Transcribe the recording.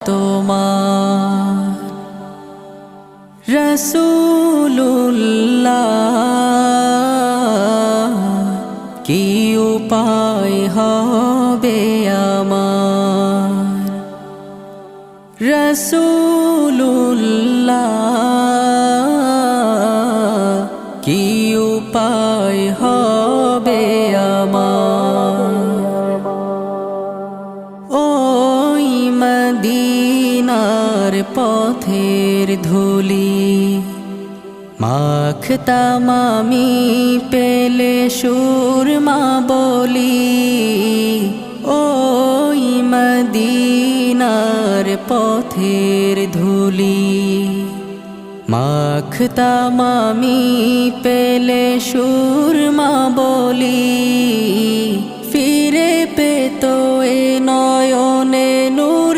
তোমার রাসূলুল্লাহ কি উপায় হবে আমার রাসূলুল্লাহ কি উপায় হবে আমার ওই মদিনার পথের ধুলি মাখতাম আমি পেলে সুরমা বলি ওই মদিনার পথের ধুলি মাখতাম আমি পেলে সুরমা বলি ফিরে পেতো এ নয়নে নূর